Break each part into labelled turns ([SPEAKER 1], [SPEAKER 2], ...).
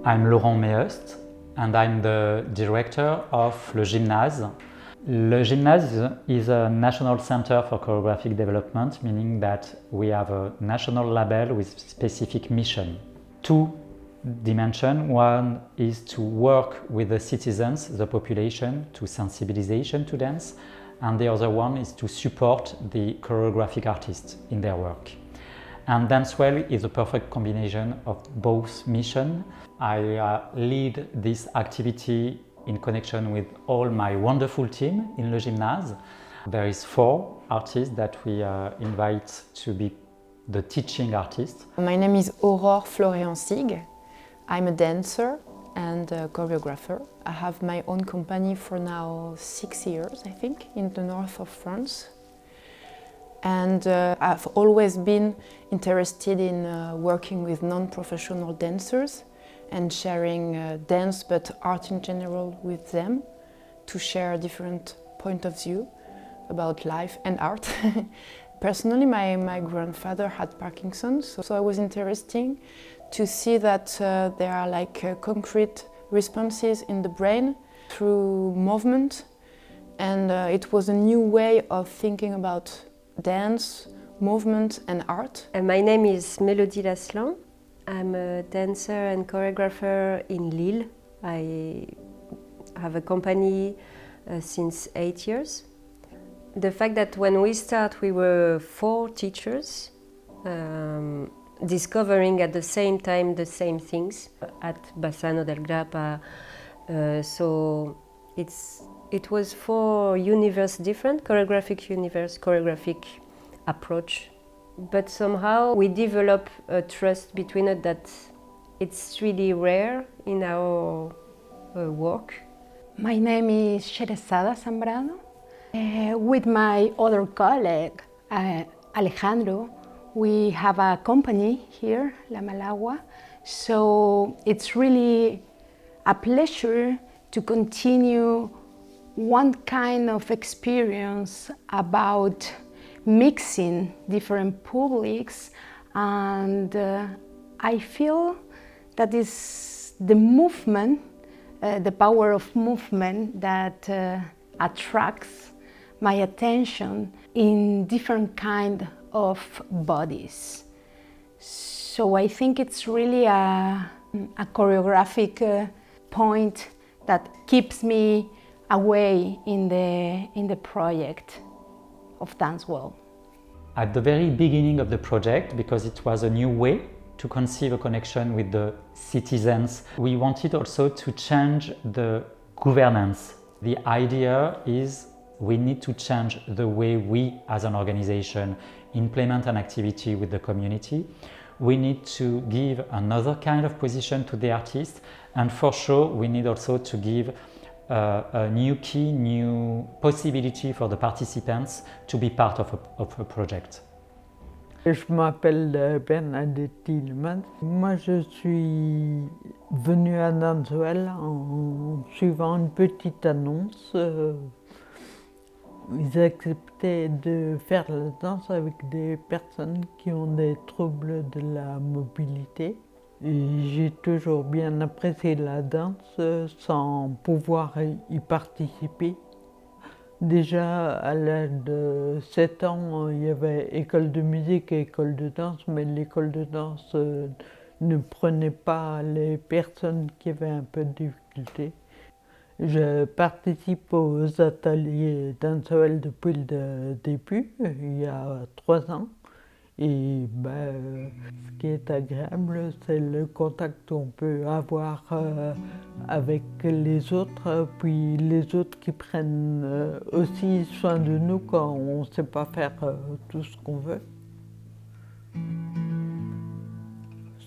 [SPEAKER 1] I'm Laurent Meust and I'm the director of Le Gymnase. Le Gymnase is a national center for choreographic development, meaning that we have a national label with specific mission. Two dimensions. One is to work with the citizens, the population, to sensibilization to dance, and the other one is to support the choreographic artists in their work. And Dancewell is a perfect combination of both missions. I lead this activity in connection with all my wonderful team in Le Gymnase. There is 4 artists that we invite to be the teaching artists.
[SPEAKER 2] My name is Aurore Florian-Sig. I'm a dancer and a choreographer. I have my own company for now 6 years, I think, in the north of France. And I've always been interested in working with non-professional dancers and sharing dance but art in general with them to share a different point of view about life and art. Personally, my grandfather had Parkinson, so it was interesting to see that there are like concrete responses in the brain through movement, and it was a new way of thinking about dance, movement and art.
[SPEAKER 3] My name is Mélodie Laslan. I'm a dancer and choreographer in Lille. I have a company since 8 years. The fact that when we start we were 4 teachers discovering at the same time the same things at Bassano del Grappa. So it was 4 universe different, choreographic approach. But somehow we develop a trust between us that it's really rare in our work.
[SPEAKER 4] My name is Sheresada Zambrano. With my other colleague, Alejandro, we have a company here, La Malagua. So it's really a pleasure to continue one kind of experience about mixing different publics, and I feel that is the movement, the power of movement that attracts my attention in different kind of bodies. So I think it's really a choreographic point that keeps me away in the project of Dancewell.
[SPEAKER 1] At the very beginning of the project, because it was a new way to conceive a connection with the citizens, we wanted also to change the governance. The idea is we need to change the way we as an organization implement an activity with the community. We need to give another kind of position to the artist, and for sure we need also to give a new key, new possibility for the participants to be part of a project.
[SPEAKER 5] Je m'appelle Bernadette Tillman. Moi, je suis venue à Dancewell en suivant une petite annonce. Ils acceptaient de faire la danse avec des personnes qui ont des troubles de la mobilité. Et j'ai toujours bien apprécié la danse sans pouvoir y participer. Déjà à l'âge de 7 ans, il y avait école de musique et école de danse, mais l'école de danse ne prenait pas les personnes qui avaient un peu de difficulté. Je participe aux ateliers Dancewell depuis le début, il y a 3 ans. Et ce qui est agréable, c'est le contact qu'on peut avoir avec les autres, puis les autres qui prennent aussi soin de nous quand on ne sait pas faire tout ce qu'on veut.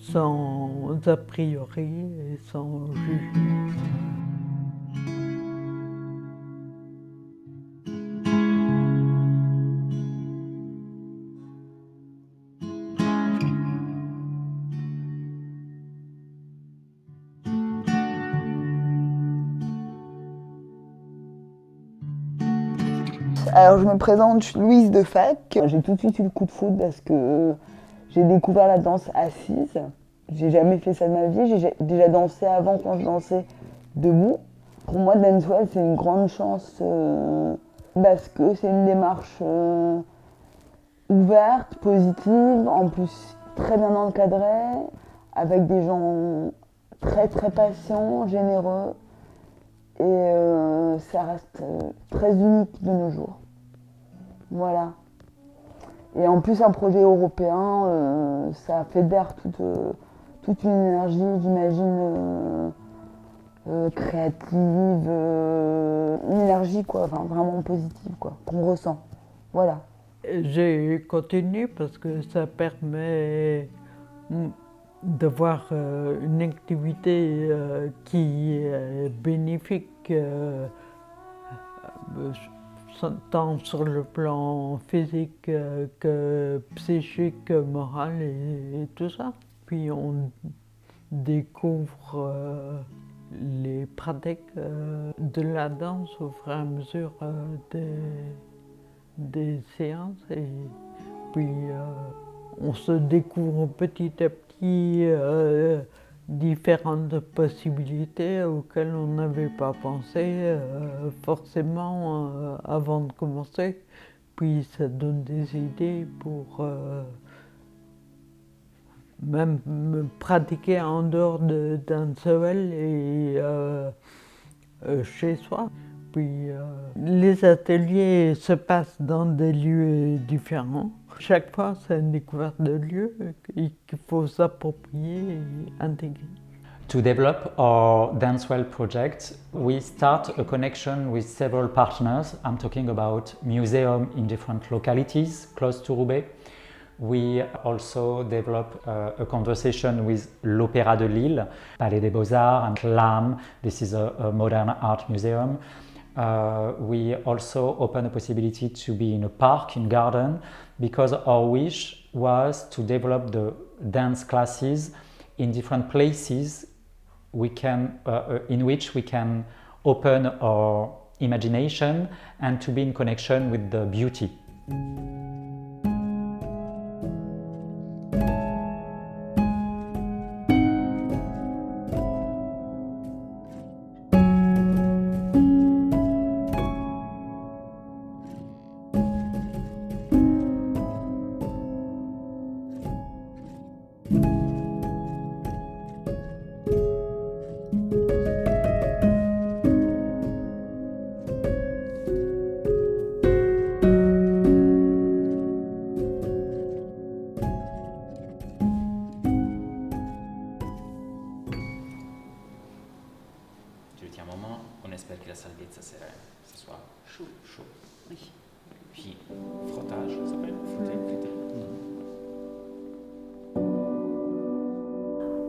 [SPEAKER 5] Sans a priori et sans jugement.
[SPEAKER 6] Alors je me présente, je suis Louise de Fac. J'ai tout de suite eu le coup de foudre parce que j'ai découvert la danse assise. J'ai jamais fait ça de ma vie, j'ai déjà dansé avant quand je dansais debout. Pour moi, Dancewell, c'est une grande chance parce que c'est une démarche ouverte, positive, en plus très bien encadrée, avec des gens très très patients, généreux. Et ça reste très unique de nos jours. Voilà. Et en plus, un projet européen, ça fédère toute une énergie, j'imagine, créative, une énergie quoi, enfin, vraiment positive quoi, qu'on ressent. Voilà.
[SPEAKER 5] J'ai continué parce que ça permet d'avoir une activité qui est bénéfique tant sur le plan physique que psychique, moral et tout ça. Puis on découvre les pratiques de la danse au fur et à mesure des séances et puis on se découvre petit à petit différentes possibilités auxquelles on n'avait pas pensé forcément avant de commencer. Puis ça donne des idées pour même me pratiquer en dehors de Dancewell et chez soi. Puis les ateliers se passent dans des lieux différents. Chaque fois, c'est une découverte de lieux qu'il faut s'approprier et intégrer.
[SPEAKER 1] To develop our Dancewell project, we start a connection with several partners. I'm talking about museums in different localities close to Roubaix. We also develop a conversation with l'Opéra de Lille, Palais des Beaux-Arts, and LAM. This is a modern art museum. We also open a possibility to be in a park, in garden, because our wish was to develop the dance classes in different places in which we can open our imagination and to be in connection with the beauty.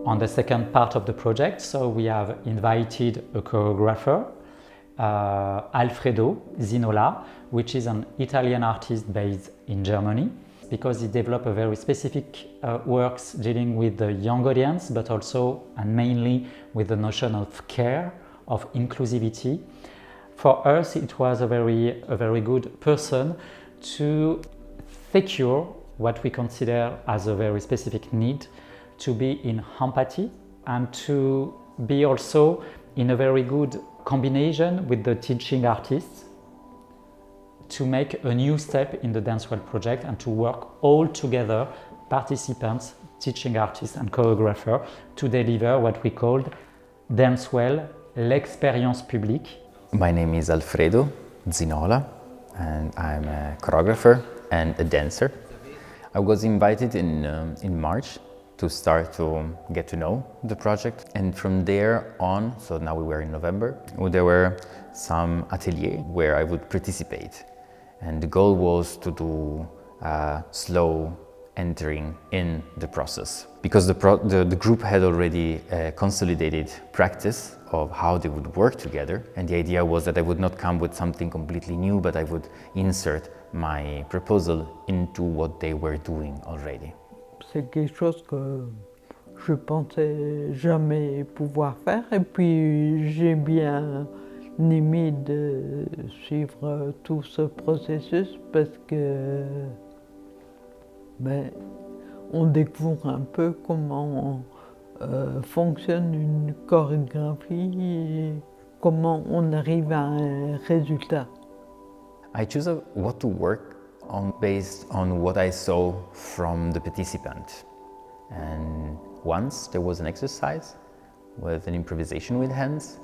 [SPEAKER 1] On the second part of the project, so we have invited a choreographer, Alfredo Zinola, which is an Italian artist based in Germany, because he developed a very specific works dealing with the young audience, but also and mainly with the notion of care, of inclusivity. For us, it was a very good person to secure what we consider as a very specific need, to be in empathy and to be also in a very good combination with the teaching artists to make a new step in the Dancewell project and to work all together, participants, teaching artists and choreographer, to deliver what we called Dancewell, l'expérience publique.
[SPEAKER 7] My name is Alfredo Zinola and I'm a choreographer and a dancer. I was invited in March to start to get to know the project, and from there on, so now we were in November, there were some ateliers where I would participate, and the goal was to do slow entering in the process, because the group had already consolidated practice of how they would work together, and the idea was that I would not come with something completely new, but I would insert my proposal into what they were doing already.
[SPEAKER 5] C'est quelque chose que je pensais jamais pouvoir faire, et puis j'ai bien aimé de suivre tout ce processus parce que on découvre un peu comment fonctionne une chorégraphie et comment on arrive à un résultat.
[SPEAKER 7] I choose what to work on based on what I saw from the participant. And once there was an exercise with an improvisation with hands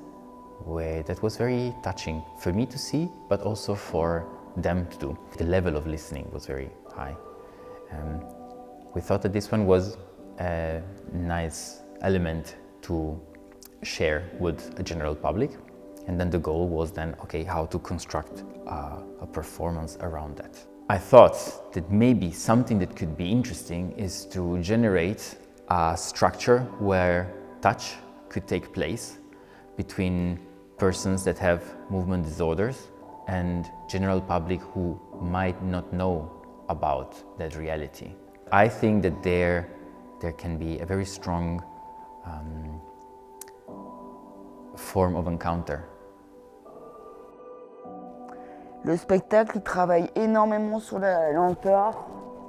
[SPEAKER 7] that was very touching for me to see, but also for them to do. The level of listening was very high. We thought that this one was a nice element to share with a general public. And then the goal was then, okay, how to construct a performance around that. I thought that maybe something that could be interesting is to generate a structure where touch could take place between persons that have movement disorders and general public who might not know about that reality. I think that there can be a very strong form of encounter.
[SPEAKER 6] Le spectacle il travaille énormément sur la lenteur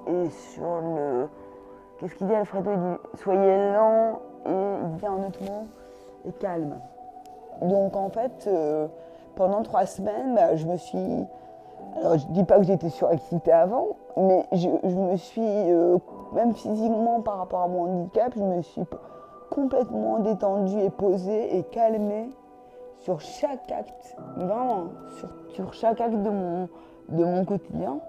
[SPEAKER 6] et sur le... Qu'est-ce qu'il dit Alfredo? Il dit soyez lent et il dit un autre mot, et calme. Donc en fait, pendant 3 semaines, je me suis... Alors je dis pas que j'étais surexcitée avant, mais je me suis, même physiquement par rapport à mon handicap, je me suis complètement détendue et posée et calmée sur chaque acte, vraiment, sur chaque acte de mon quotidien.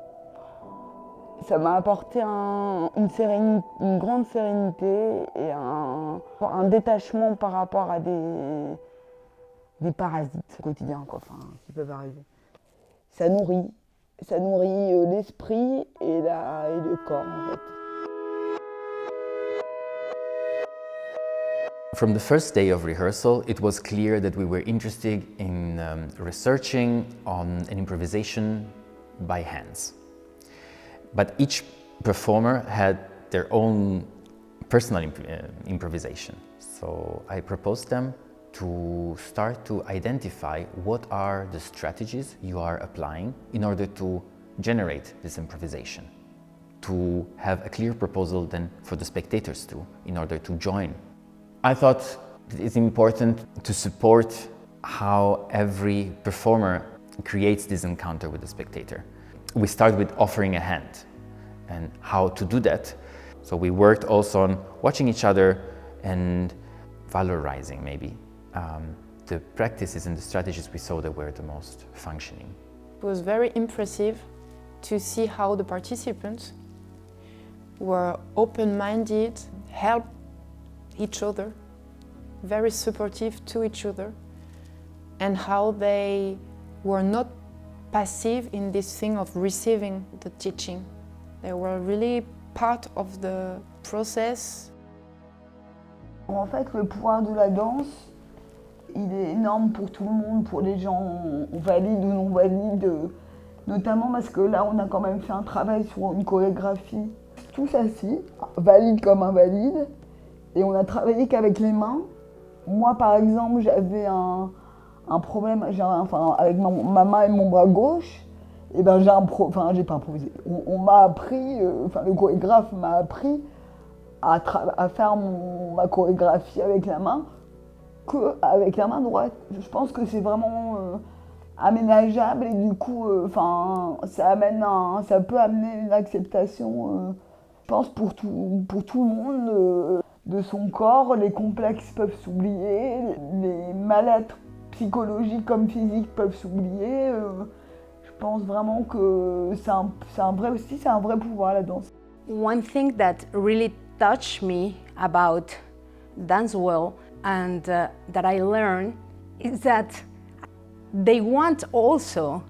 [SPEAKER 6] Ça m'a apporté une grande sérénité et un détachement par rapport à des parasites quotidiens qui peuvent arriver. Ça nourrit l'esprit et le corps en fait.
[SPEAKER 7] From the first day of rehearsal, it was clear that we were interested in researching on an improvisation by hands. But each performer had their own personal improvisation. So I proposed them to start to identify what are the strategies you are applying in order to generate this improvisation. To have a clear proposal then for the spectators too, in order to join. I thought it's important to support how every performer creates this encounter with the spectator. We start with offering a hand and how to do that. So we worked also on watching each other and valorizing maybe the practices and the strategies we saw that were the most functioning.
[SPEAKER 2] It was very impressive to see how the participants were open-minded, helped each other, very supportive to each other, and how they were not passive in this thing of receiving the teaching. They were really part of the process.
[SPEAKER 6] En fait, le pouvoir de la danse, il est énorme pour tout le monde, pour les gens valides ou non valides, notamment parce que là, on a quand même fait un travail sur une chorégraphie tous assis, valides comme invalides, et on a travaillé qu'avec les mains. Moi, par exemple, j'avais un problème avec ma main et mon bras gauche. Et ben j'ai pas improvisé. On m'a appris, le chorégraphe m'a appris à faire ma chorégraphie avec la main qu'avec la main droite. Je pense que c'est vraiment aménageable et du coup, ça peut amener une acceptation, je pense, pour tout le monde. De son corps, les complexes peuvent s'oublier, les mal-être psychologiques comme physiques peuvent s'oublier. Je pense vraiment que c'est un vrai pouvoir la danse.
[SPEAKER 4] One thing that really touched me about dance well and that I learned is that they want also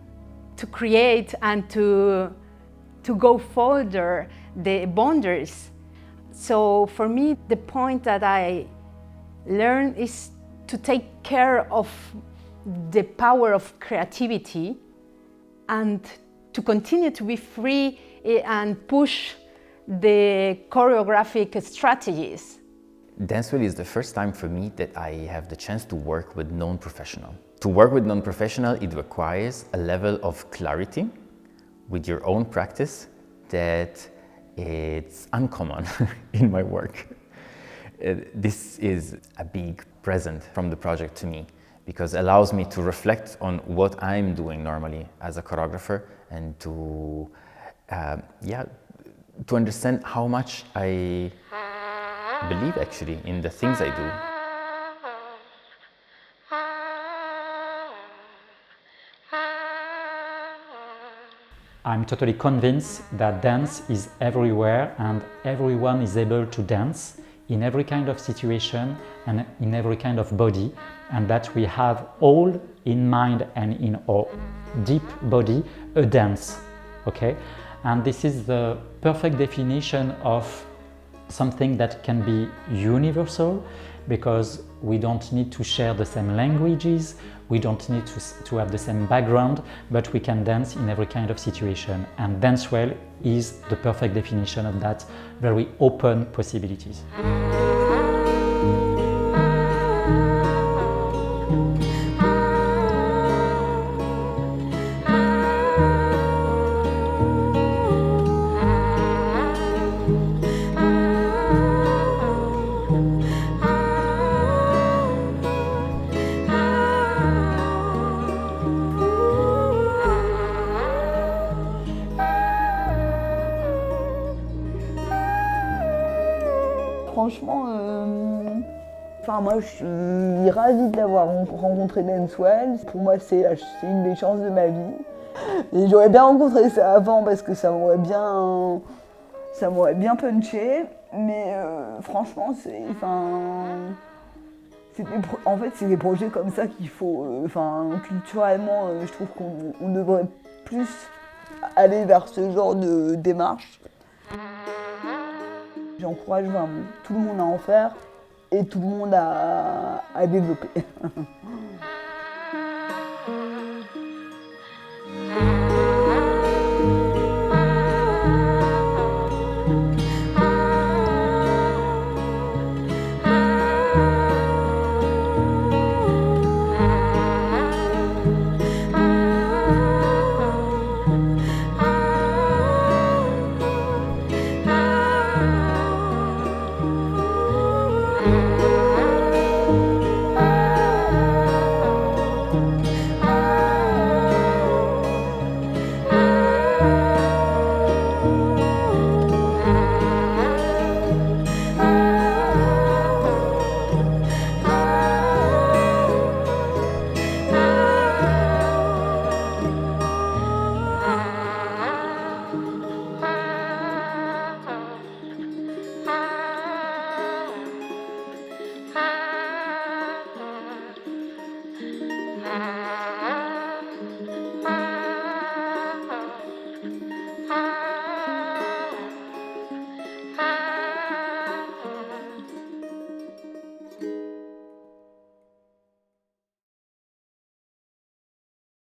[SPEAKER 4] to create and to go further the boundaries. So for me, the point that I learned is to take care of the power of creativity and to continue to be free and push the choreographic strategies.
[SPEAKER 7] Dancewell is the first time for me that I have the chance to work with non-professional. To work with non-professional, it requires a level of clarity with your own practice that it's uncommon in my work. this is a big present from the project to me, because it allows me to reflect on what I'm doing normally as a choreographer, and to understand how much I believe actually in the things I do.
[SPEAKER 1] I'm totally convinced that dance is everywhere and everyone is able to dance in every kind of situation and in every kind of body, and that we have all in mind and in our deep body a dance, okay? And this is the perfect definition of something that can be universal, because we don't need to share the same languages, we don't need to have the same background, but we can dance in every kind of situation. And Dance Well is the perfect definition of that very open possibilities.
[SPEAKER 6] Franchement, moi je suis ravie d'avoir rencontré Dance Well. Pour moi c'est une des chances de ma vie. Et j'aurais bien rencontré ça avant parce que ça m'aurait bien punché. Mais franchement en fait c'est des projets comme ça qu'il faut, culturellement je trouve qu'on devrait plus aller vers ce genre de démarche. J'encourage vraiment tout le monde à en faire et tout le monde à développer.